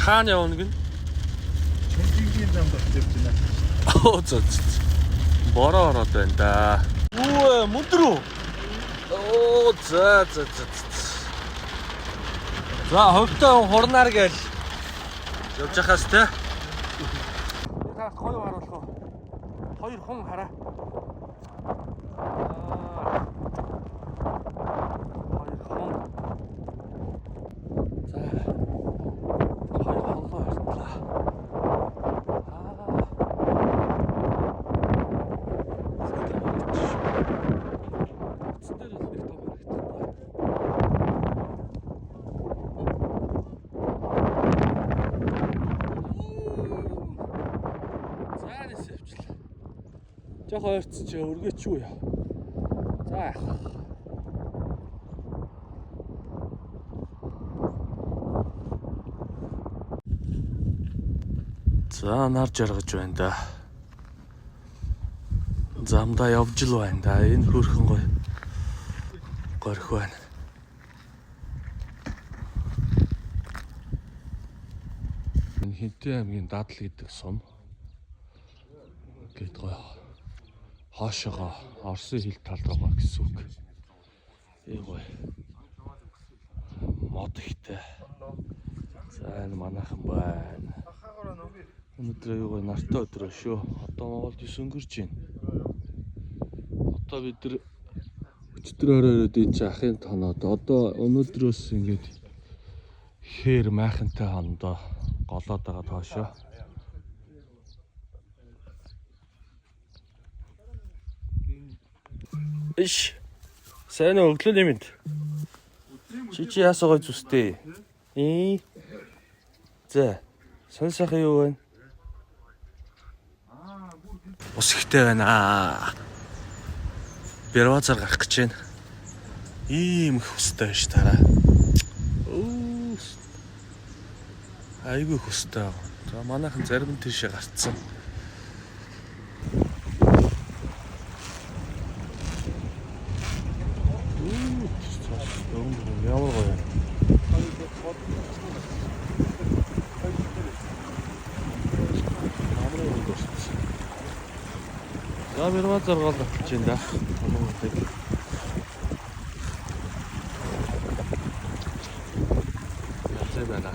хаана явна гин? Чемпионгийн замд очиж байна. Оо зөө. Бороо ороод байна да. Үе мөндрөө. Оо за. За хөвтөө хурнаар гээл явж хахаас те. Та хоёр харуулах уу? Хоёр хүн хараа. Хоёр хүн. За. Хоёр холлоо хартлаа. Жохоо ойрц чи өргөч юу яа. За яах. За нар жаргаж байна да. Замдаа явж л байна да. Энэ хөрхөн гоё. Горх байна. Энэ Хинтээ аймгийн Дадал гэдэг сум. Гэт гоё. Хоошоогоо Оросын хил талд байгаа гэсэн үг. Гоё. Мод ихтэй. За энэ манайхан байна. Өнөөдөр юу гоё нартай өдрөө шүү. Одоо Монголд 9 өнгөрч байна. Одоо бид нар өчтөр оройроод энэ чи ахын тоноод одоо өнөөдрөөс ингэж хээр майхантай хондоо голоод байгаа тоошоо. Иш. Сайн өглөө нэмэнд. Чи яасаа гой зүстэй. За. Сан сайхан юу вэ? Ус ихтэй байна. Бэрвазар гарах гэж байна. Ийм их хөстэй ш тараа. Айгүй хөстэй. За манайхан зарим нь тийшээ гарцсан. Ямар гоё. За бэрвазар гол авчих юм да. Яцэбэна.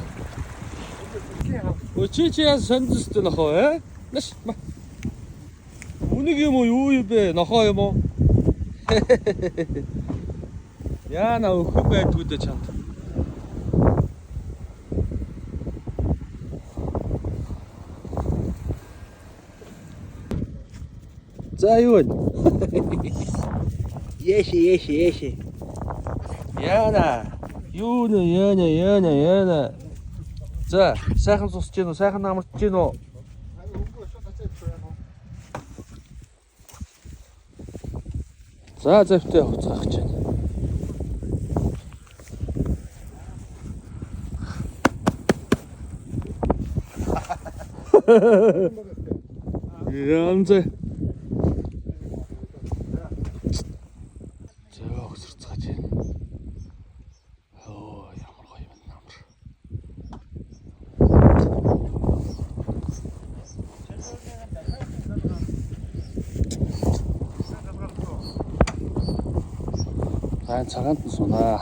Чи яа сондстой нохоо Наш. Үнийг юм уу юу бэ? Нохоо юм уу? Яна өхөн байдгүй дээ чамд. За юу вэ? Яши. Яна. Юу нэ яна. За, сайхан сусч гин үү? Сайхан намарч гин үү? За, завтай хуцаах гэж байна. Янзэ. Зөө өсөрцгаж байна. Оо, ямар гоё юм намар. Айн цагаанд нь сунаа.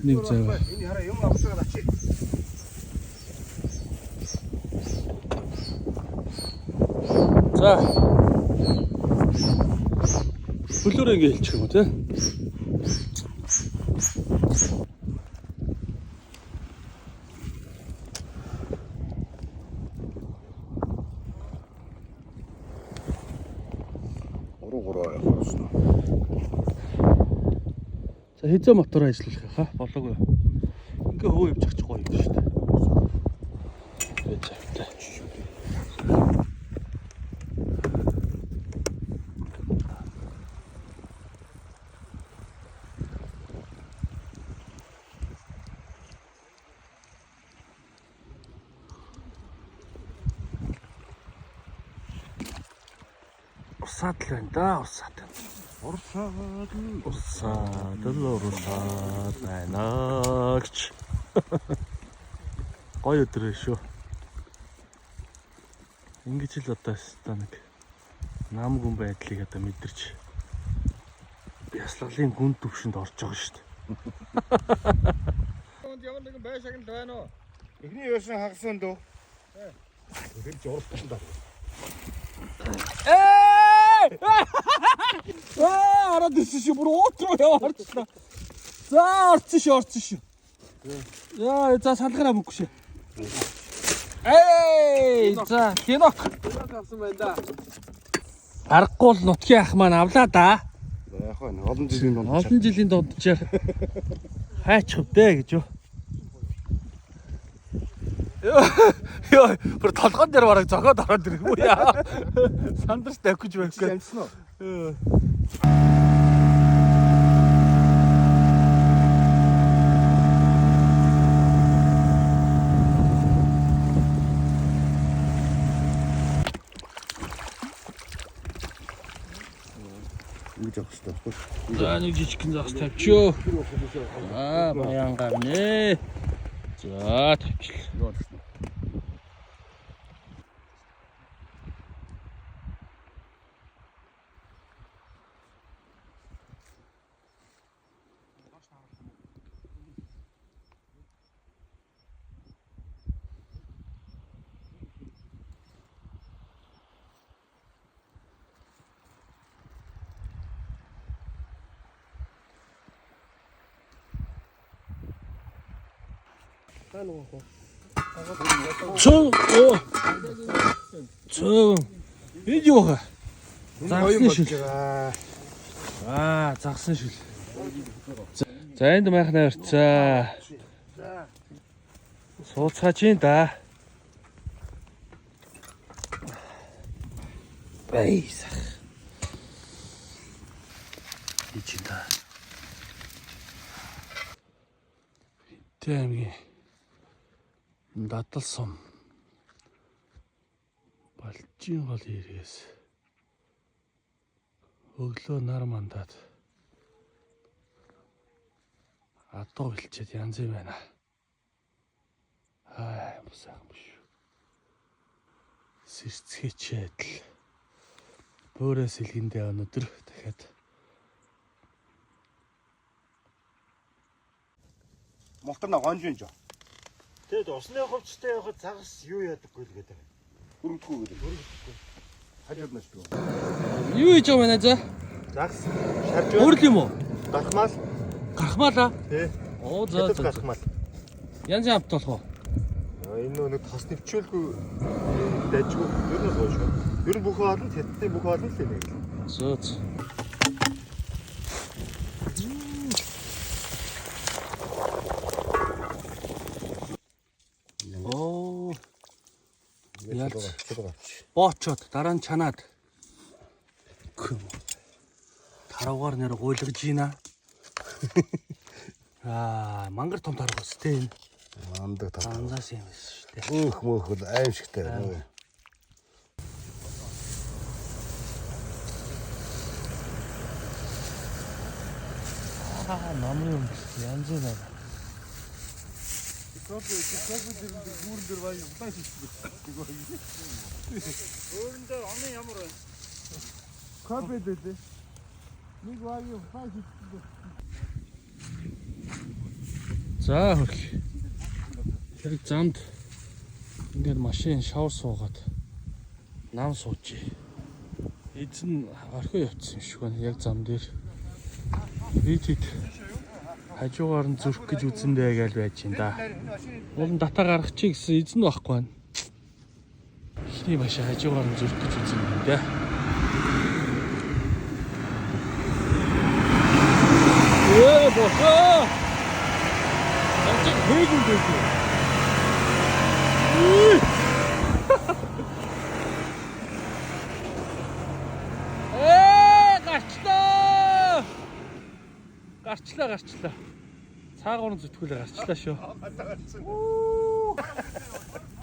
Нэг зав. Энэ хараа юм авчихад ачи. За. Хөлөөрөө ингэ хэлчих юм уу те? Уруу явах шүү. За хизээ мотор ажиллах хаа болоогүй. Ингээ хөө явчих ч гоё юм шүү дээ. Тэгээд завтай. Урсаад л байна да, урсаад. Урсаад байна гэж. Гоё өдөр шүү. Ингэж л одоо нэг нам гүн байдлыг одоо мэдэрч бясалгалын гүн төвшөнд орж байгаа шүү дээ. Ямар нэгэн байшааг л байна уу? Эхний яасан хагасан дөө. Тэр журсан даа. Араад ирсэн шүү. Бүр уут руу яваарчлаа. За орсон шүү. Яа, за салгараа мөнгө шээ. За кинок. Авсан байна да. Аргагүй л нутгийн ах маань авлаа да. Яг байна. Олон жилийн дунд. Олон жилийн дунджаар хайчих вдэ гэж юу. Йоо, бүр толгойн дээр бараг зогоод ороод ирэх үү яа. Сандарч давхиж байхгүй. Амжсан уу? Ингэж авах хэрэгтэй. За нэг жижигхэн загас тавьчихё. Баян гарнэ. За тавьчихлаа. Цөө. Энд юу хаа? Загсан шүл. Загсан шүл. За энд майхнаа өрцөө. Сууцгаа чинь да. Байсах. Ичин да. Тэмги. Дадал сум. Балжийн гол ирээс. Өглөө нар мандаад. Адуу бэлчээд янз юм байна. Сайхан биш. Сэрцгээчээд л. Бөөрөөс илгэндээ өнөдөр дахиад. Мотор гонжинж. Тэгэд усны хувцастай явахад цагас юу ядаггүй л гэдэг. Хөрөнгөхгүй гэдэг. Хажууд нь шүү. Юу хийж байгаа мэнэ за? Загас шарж Өөрл юм уу? гарахмал. Гарахмаалаа. Тий. Оо за. Гарахмал. Янз амт болох уу? Энэ нэг тос нэвчүүлгүй дайжгүй. Ер нь гоё шүү. Ер нь бүх хаалт хятадын бүх хаалт л нэг. Зөөц. Оо. Яац. Боочоод дараа нь чанаад. Таруугаар нэр гуйлгаж гинэ. Мангар том таруугаас тийм. Андаг таа. Анзаас юм биш шүү дээ. Өөх мөөхөл аимшигтай байна. Намын юм янз бүр байна. Гүүрэн дээр баяр удаан шишдэг. Өөрөндөө оны ямар байна? Капе дээ. Нэг баяр удаан шишдэг. За хөрх. Тэр замд ингээд машин шавар суугаад нам сууж. Эзэн орхио явцсан юм шиг байна. Яг зам дээр. Бид хажуугаар нь зүрх гэж үзэндээ гээл байж юм да. Уул нь дата гаргачих гэсэн эзэн байхгүй байна. Ихний машин хажуугаар нь зүрх гэж үзэн юм да. Босоо. Ачиг хөөг үү. Гарчлаа. Цаагуур нь зүтгүүлээ гарчлаа шүү.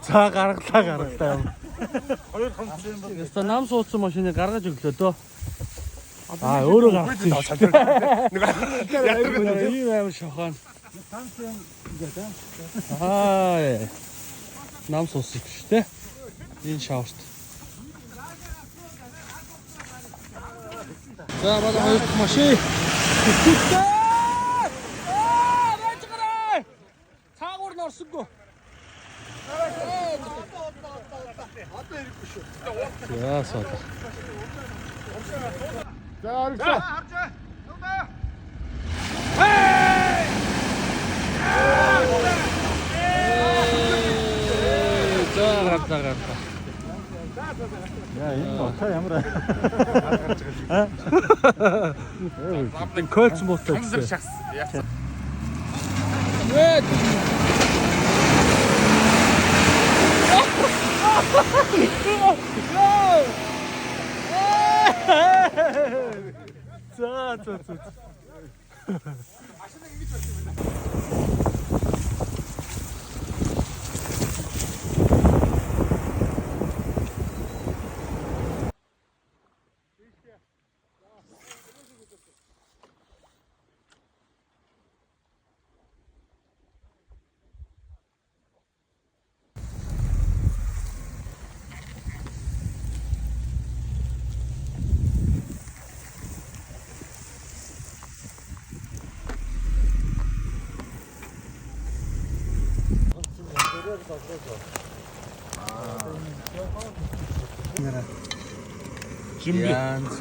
Цаа гаргалаа юм. Хоёр хамт юм байна. Яста нам суудсан машиныг гаргаж өглөө дөө. Өөрөө гаргасан шүү. Ийм аим шохон. Танц юм ингээд Аа. нам суусыг биш те. Энэ шаварт. За манай хоёр дахь машин. Цаагуур нь орсонгүй. Яасаа. За оргоо. За гараа. Яа энэ утаа ямар Den Kölz muss das.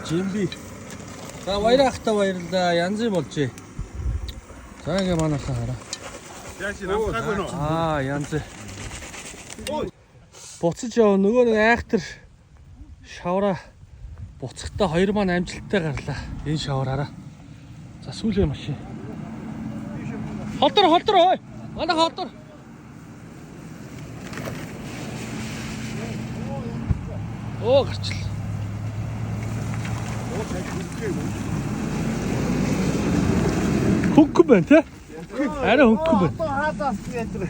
Жимби. За баярахта баярлаа. Янзын болжээ. За ингээ манайхаа хараа. Яаш намтаагүй нөө. Аа янз. Буцаж яв нөгөө нэг айхтар шавра буцахтаа хоёр маань амжилттай гарлаа. Энэ шавраараа. За сүүлийн машин. Холдор ой. Манай холдор. Оо гарчлаа. Хөнгөн байна те? Арай хөнгөн байна. одоо хаадаас метр.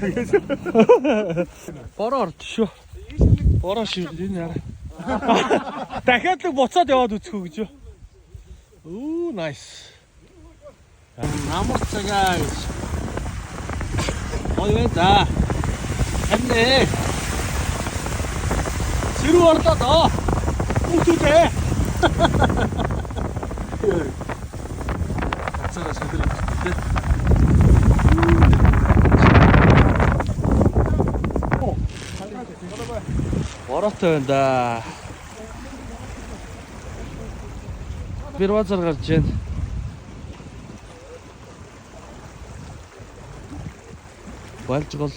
Бороо орж шүү. Бороо шив энэ арай. Дахиад л буцаад яваад үзэх үү гэж юу? Оо nice. Намар цагаа гэж. Ой вэ за. Хэмнэ. Сэрүү орлоо доо. Үтүдээ. Цаа шидрэг тэ. Бороотой байна да. Бирвазар гарч байна. Балж гол